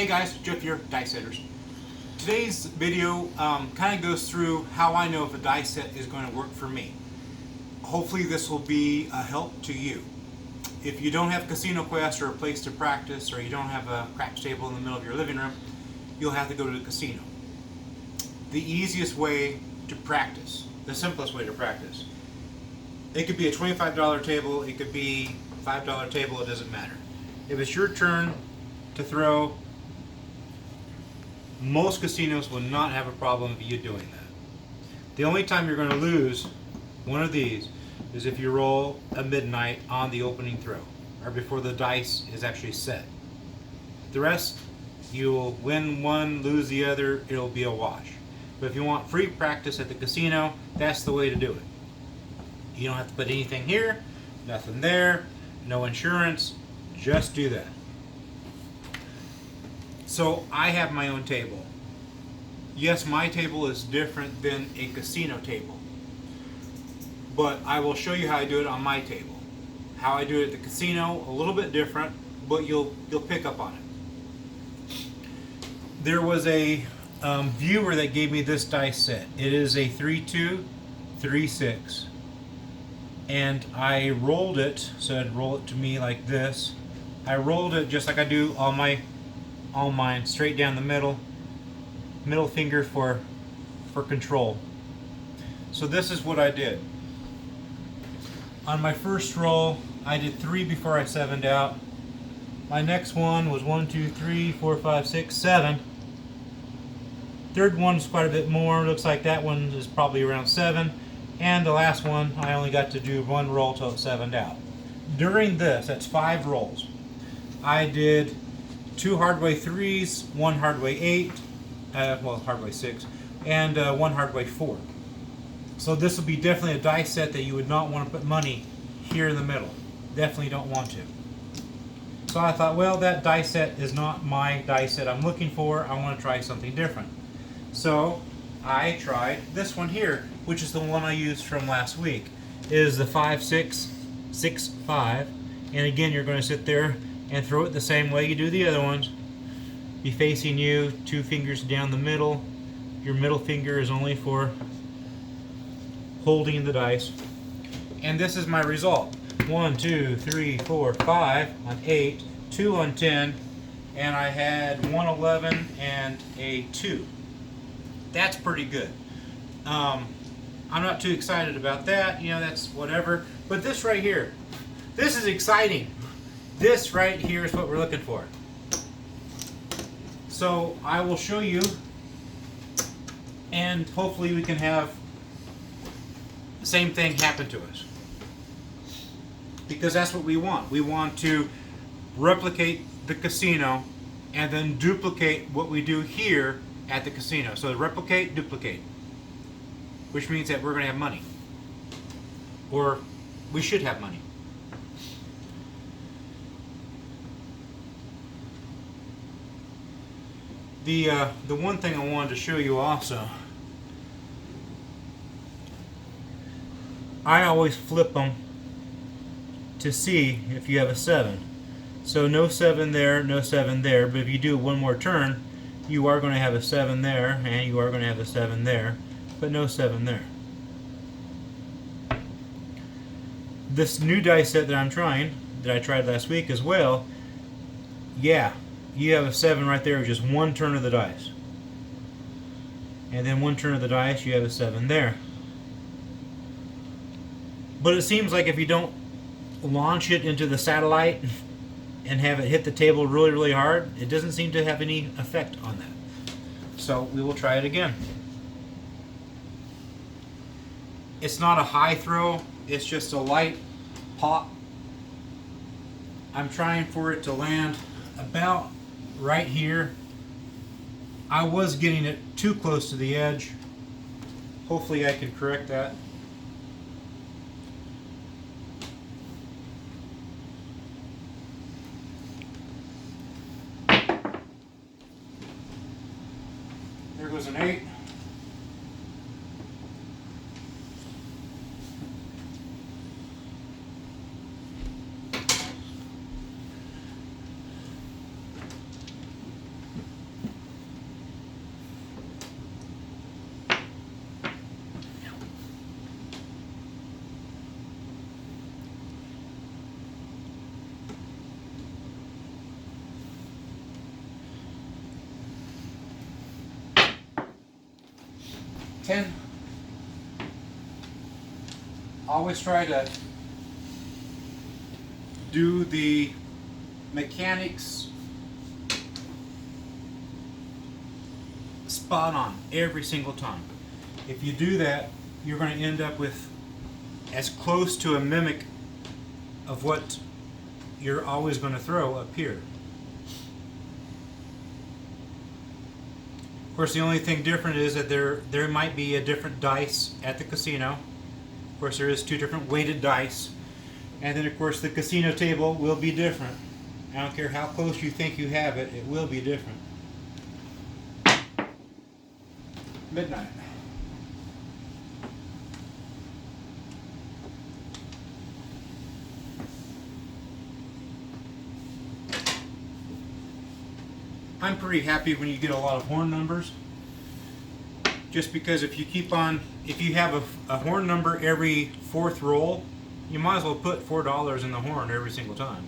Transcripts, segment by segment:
Hey guys, Jeff here, Dice Setters. Today's video kind of goes through how I know if a dice set is going to work for me. Hopefully this will be a help to you. If you don't have Casino Quest or a place to practice, or you don't have a craps table in the middle of your living room, you'll have to go to the casino. The easiest way to practice, the simplest way to practice, it could be a $25 table, it could be a $5 table, it doesn't matter. If it's your turn to throw, most casinos will not have a problem with you doing that. The only time you're going to lose one of these is if you roll a midnight on the opening throw, or before the dice is actually set. The rest, you'll win one, lose the other, it'll be a wash. But if you want free practice at the casino, that's the way to do it. You don't have to put anything here, nothing there, no insurance, just do that. So I have my own table. Yes, my table is different than a casino table, but I will show you how I do it on my table. How I do it at the casino, a little bit different, but you'll pick up on it. There was a viewer that gave me this dice set. It is a 3-2, 3-6, and I rolled it, so I'd roll it to me like this. I rolled it just like I do on all mine, straight down the middle finger for control. So this is what I did. On my first roll, I did 3 before I 7'd out. My next one was 1, 2, 3, 4, 5, 6, 7. Third one's quite a bit more. Looks like that one is probably around 7. And the last one, I only got to do 1 roll till it 7'd out. During this, that's 5 rolls, I did 2 hardway 3s, 1 hardway 8, hardway 6, and 1 hardway 4. So this will be definitely a dice set that you would not want to put money here in the middle. Definitely don't want to. So I thought, well, that dice set is not my dice set I'm looking for. I want to try something different. So I tried this one here, which is the one I used from last week. It is the 5-6, 6-5, and again, you're going to sit there and throw it the same way you do the other ones. Be facing you, 2 fingers down the middle. Your middle finger is only for holding the dice. And this is my result. 1, 2, 3, 4, 5 on 8, 2 on 10, and I had 1 11 and a 2. That's pretty good. I'm not too excited about that, that's whatever. But this right here, this is exciting. This right here is what we're looking for. So I will show you, and hopefully we can have the same thing happen to us. Because that's what we want. We want to replicate the casino and then duplicate what we do here at the casino. So replicate, duplicate. Which means that we're going to have money. Or we should have money. The one thing I wanted to show you also, I always flip them to see if you have a 7. So no 7 there, no 7 there, but if you do one more turn, you are going to have a 7 there, and you are going to have a 7 there, but no 7 there. This new dice set that I'm trying, that I tried last week as well, yeah, you have a 7 right there with just 1 turn of the dice. And then 1 turn of the dice, you have a 7 there. But it seems like if you don't launch it into the satellite and have it hit the table really, really hard, it doesn't seem to have any effect on that. So we will try it again. It's not a high throw, it's just a light pop. I'm trying for it to land about right here. I was getting it too close to the edge. Hopefully I can correct that. There goes an 8. 10. Always try to do the mechanics spot on every single time. If you do that, you're going to end up with as close to a mimic of what you're always going to throw up here. Of course, the only thing different is that there might be a different dice at the casino. Of course, there is 2 different weighted dice. And then, of course, the casino table will be different. I don't care how close you think you have it, it will be different. Midnight. I'm pretty happy when you get a lot of horn numbers, just because if you have a horn number every 4th roll, you might as well put $4 in the horn every single time,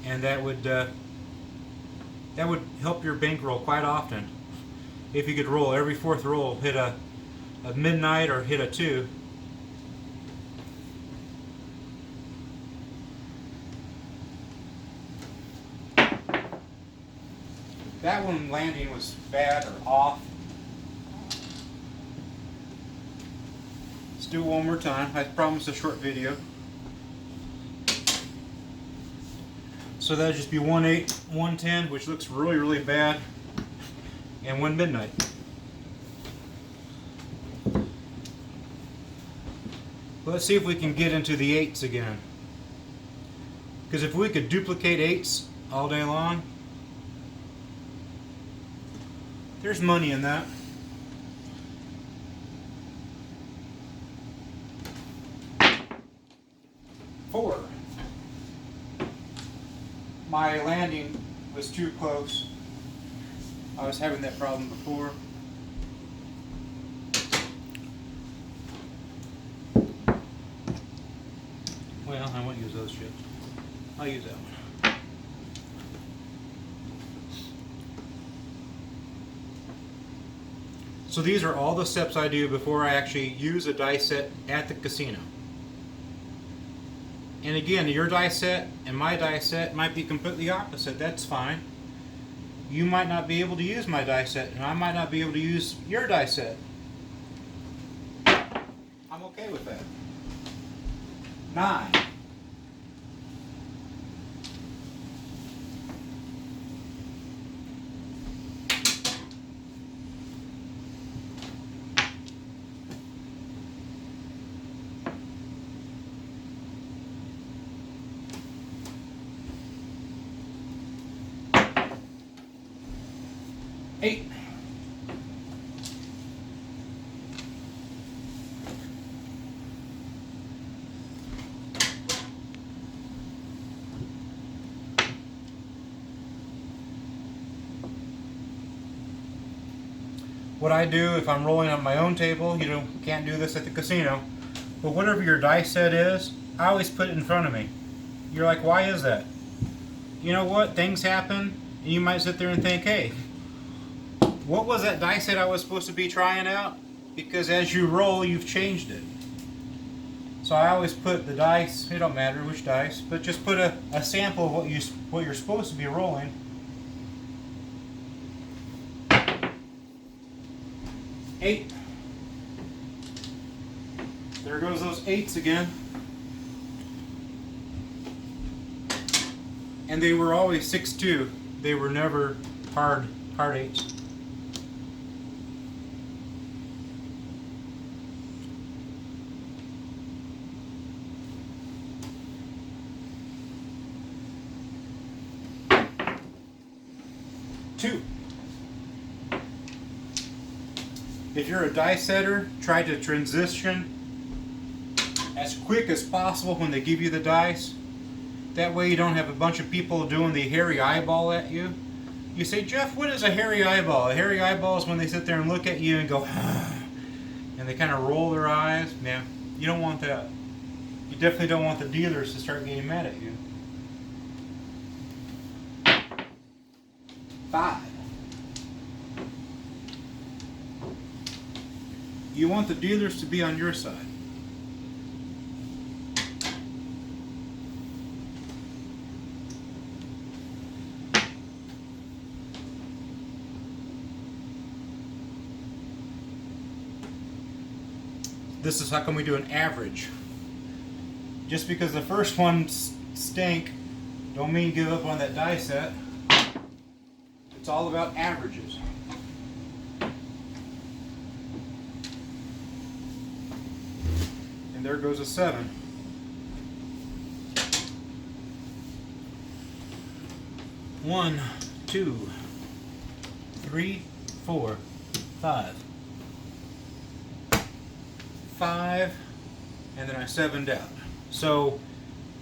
and that would help your bankroll quite often. If you could roll every 4th roll, hit a midnight or hit a 2. That one landing was bad or off. Let's do it one more time. I promised a short video. So that'd just be 1-8, 1-10, which looks really, really bad, and 1 midnight. Let's see if we can get into the 8s again. Because if we could duplicate 8s all day long, there's money in that. Four. My landing was too close. I was having that problem before. Well, I won't use those chips. I'll use that one. So these are all the steps I do before I actually use a dice set at the casino. And again, your dice set and my dice set might be completely opposite. That's fine. You might not be able to use my dice set, and I might not be able to use your dice set. I'm okay with that. 9. Eight. What I do if I'm rolling on my own table, you can't do this at the casino, but whatever your dice set is, I always put it in front of me. You're like, why is that? You know what? Things happen, and you might sit there and think, hey, what was that dice set I was supposed to be trying out? Because as you roll, you've changed it. So I always put the dice, it don't matter which dice, but just put a sample of what you're supposed to be rolling. Eight. There goes those 8s again. And they were always 6-2. They were never hard 8s. Two. If you're a dice setter, try to transition as quick as possible when they give you the dice. That way you don't have a bunch of people doing the hairy eyeball at you. You say, Jeff, what is a hairy eyeball? A hairy eyeball is when they sit there and look at you and go, and they kind of roll their eyes. Yeah, you don't want that. You definitely don't want the dealers to start getting mad at you. 5. You want the dealers to be on your side. This is how come we do an average. Just because the first one stink, don't mean give up on that die set. It's all about averages. And there goes a 7. One, 2, 3, 4, 5. 5, and then I 7'd out. So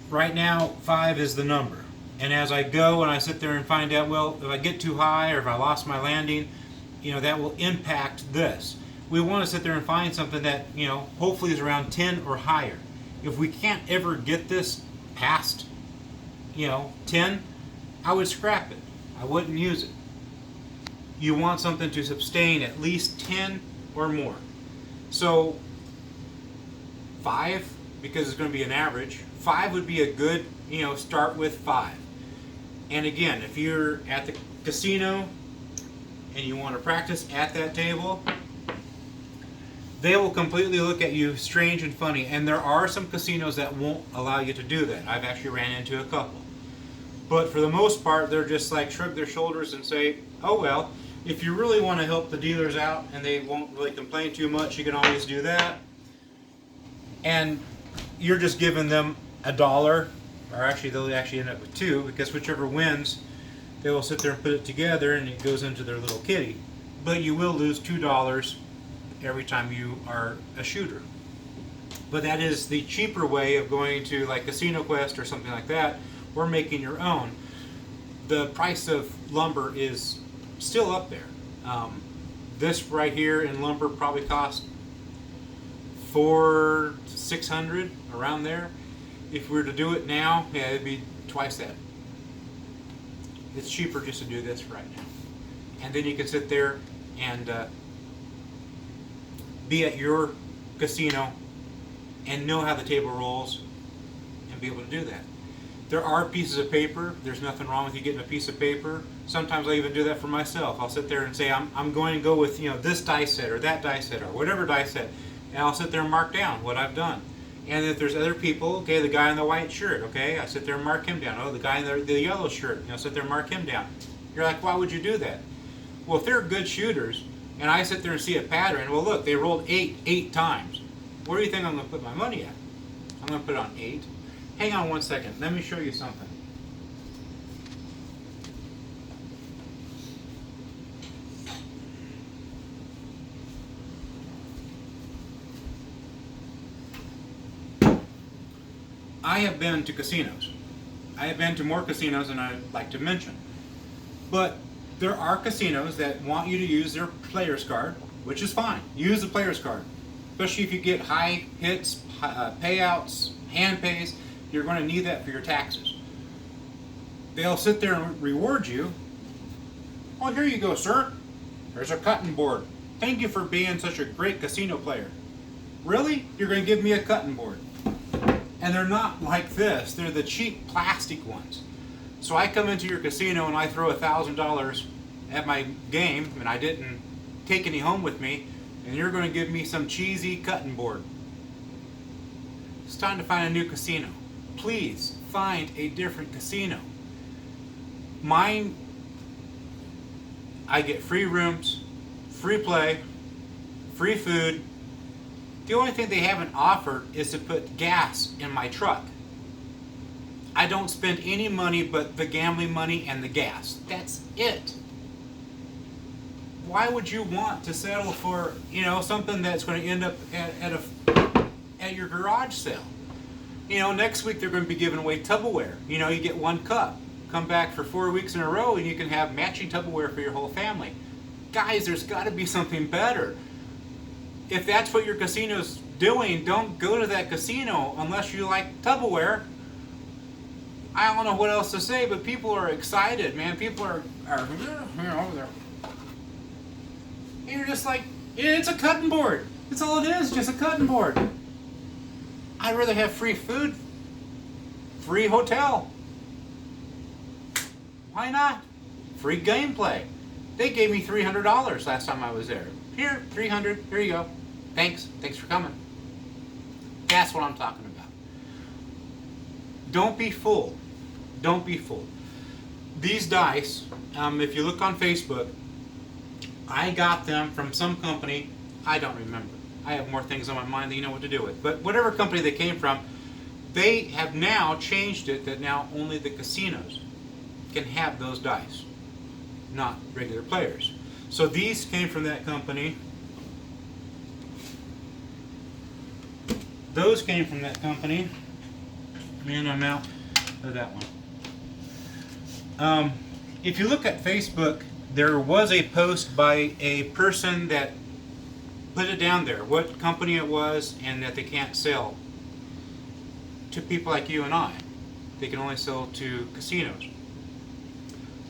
right now 5 is the number. And as I go and I sit there and find out, well, if I get too high or if I lost my landing, you know, that will impact this. We want to sit there and find something that, you know, hopefully is around 10 or higher. If we can't ever get this past, you know, 10, I would scrap it. I wouldn't use it. You want something to sustain at least 10 or more. So 5, because it's going to be an average, 5 would be a good, you know, start with 5. And again, if you're at the casino and you want to practice at that table, they will completely look at you strange and funny. And there are some casinos that won't allow you to do that. I've actually ran into a couple. But for the most part, they're just like shrug their shoulders and say, oh well, if you really want to help the dealers out and they won't really complain too much, you can always do that. And you're just giving them $1, or actually they'll actually end up with 2, because whichever wins, they will sit there and put it together and it goes into their little kitty. But you will lose $2 every time you are a shooter. But that is the cheaper way of going to like Casino Quest or something like that, or making your own. The price of lumber is still up there. This right here in lumber probably cost $400-600, around there. If we were to do it now, yeah, it'd be twice that. It's cheaper just to do this right now. And then you can sit there and be at your casino and know how the table rolls and be able to do that. There are pieces of paper. There's nothing wrong with you getting a piece of paper. Sometimes I even do that for myself. I'll sit there and say, I'm going to go with, you know, this die set or that die set or whatever die set, and I'll sit there and mark down what I've done. And if there's other people, okay, the guy in the white shirt, okay, I sit there and mark him down. Oh, the guy in the yellow shirt, you know, sit there and mark him down. You're like, why would you do that? Well, if they're good shooters, and I sit there and see a pattern, well, look, they rolled 8 times. Where do you think I'm going to put my money at? I'm going to put it on 8. Hang on one second. Let me show you something. I have been to casinos. I have been to more casinos than I'd like to mention. But there are casinos that want you to use their player's card, which is fine. Use the player's card. Especially if you get high hits, payouts, hand pays, you're going to need that for your taxes. They'll sit there and reward you. Oh, here you go, sir. There's a cutting board. Thank you for being such a great casino player. Really? You're going to give me a cutting board? And they're not like this. They're the cheap plastic ones. So I come into your casino and I throw $1,000 at my game, and I didn't take any home with me, and you're going to give me some cheesy cutting board. It's time to find a new casino. Please find a different casino. Mine, I get free rooms, free play, free food. The only thing they haven't offered is to put gas in my truck. I don't spend any money but the gambling money and the gas. That's it. Why would you want to settle for, you know, something that's going to end up at your garage sale? You know, next week they're going to be giving away Tupperware. You know, you get 1 cup. Come back for 4 weeks in a row and you can have matching Tupperware for your whole family. Guys, there's got to be something better. If that's what your casino's doing, don't go to that casino unless you like Tupperware. I don't know what else to say, but people are excited, man. People are you know, you're just like, it's a cutting board. That's all it is, just a cutting board. I'd rather have free food, free hotel. Why not? Free gameplay. They gave me $300 last time I was there. Here, $300. Here you go. Thanks. Thanks for coming. That's what I'm talking about. Don't be fooled. Don't be fooled. These dice, if you look on Facebook, I got them from some company. I don't remember. I have more things on my mind than you know what to do with. But whatever company they came from, they have now changed it that now only the casinos can have those dice, not regular players. So these came from that company. Those came from that company. And I'm out of that one. If you look at Facebook, there was a post by a person that put it down there, what company it was, and that they can't sell to people like you and I. They can only sell to casinos.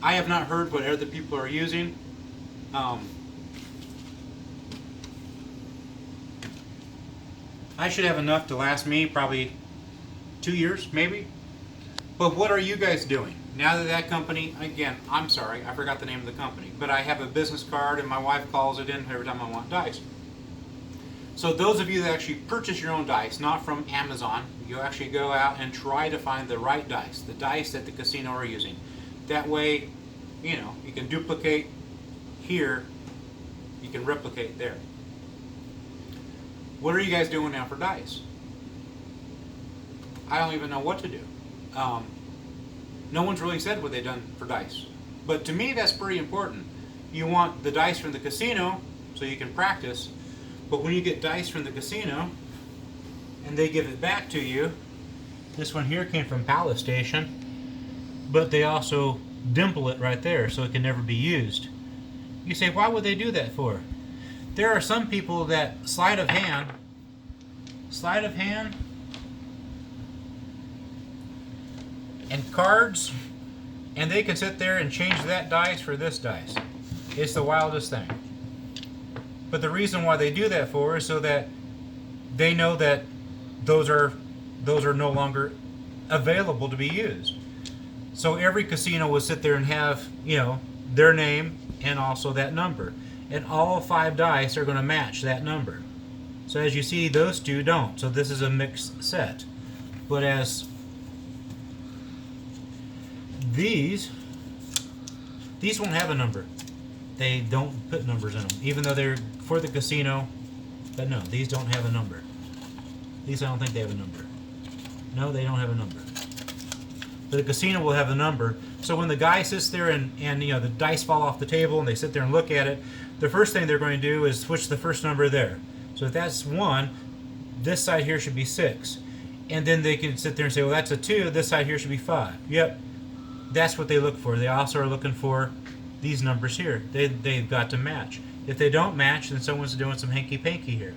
I have not heard what other people are using. I should have enough to last me probably 2 years, maybe. But what are you guys doing? Now that that company, again, I'm sorry, I forgot the name of the company, but I have a business card and my wife calls it in every time I want dice. So those of you that actually purchase your own dice, not from Amazon, you actually go out and try to find the right dice, the dice that the casino are using. That way, you know, you can duplicate here, you can replicate there. What are you guys doing now for dice? I don't even know what to do. No one's really said what they've done for dice. But to me, that's pretty important. You want the dice from the casino so you can practice. But when you get dice from the casino and they give it back to you, this one here came from Palace Station, but they also dimple it right there so it can never be used. You say, why would they do that for? There are some people that sleight of hand, and cards, and they can sit there and change that dice for this dice. It's the wildest thing. But the reason why they do that for is so that they know that those are no longer available to be used. So every casino will sit there and have, you know, their name and also that number. And all 5 dice are going to match that number. So as you see, those two don't. So this is a mixed set. But as these won't have a number. They don't put numbers in them, even though they're for the casino. But no, these don't have a number. These I don't think they have a number. No, they don't have a number. But the casino will have a number. So when the guy sits there and you know the dice fall off the table and they sit there and look at it, the first thing they're going to do is switch the first number there. So if that's 1, this side here should be 6. And then they can sit there and say, well, that's a 2, this side here should be 5. Yep. That's what they look for. They also are looking for these numbers here. They've got to match. If they don't match, then someone's doing some hanky-panky here.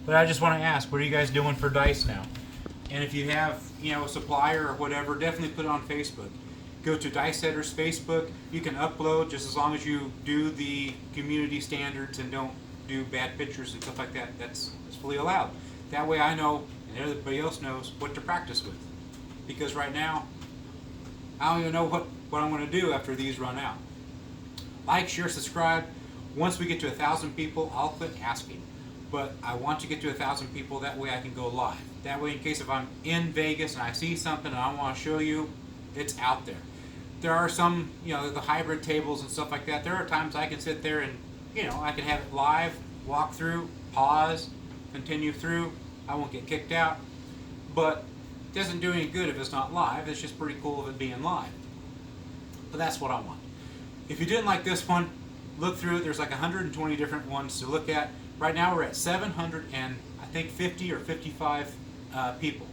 But I just want to ask, what are you guys doing for dice now? And if you have, you know, a supplier or whatever, definitely put it on Facebook. Go to Dice Setters Facebook. You can upload just as long as you do the community standards and don't do bad pictures and stuff like that. That's fully allowed. That way I know and everybody else knows what to practice with. Because right now, I don't even know what I'm going to do after these run out. Like, share, subscribe. Once we get to 1,000 people, I'll quit asking. But I want to get to 1,000 people, that way I can go live. That way, in case if I'm in Vegas and I see something and I want to show you, it's out there. There are some, you know, the hybrid tables and stuff like that. There are times I can sit there and, you know, I can have it live, walk through, pause, continue through. I won't get kicked out. But it doesn't do any good if it's not live. It's just pretty cool of it being live. But that's what I want. If you didn't like this one, look through it. There's like 120 different ones to look at. Right now we're at 750 or 55 people.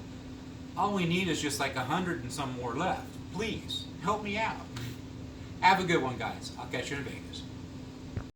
All we need is just like 100 and some more left. Please, help me out. Have a good one, guys. I'll catch you in Vegas.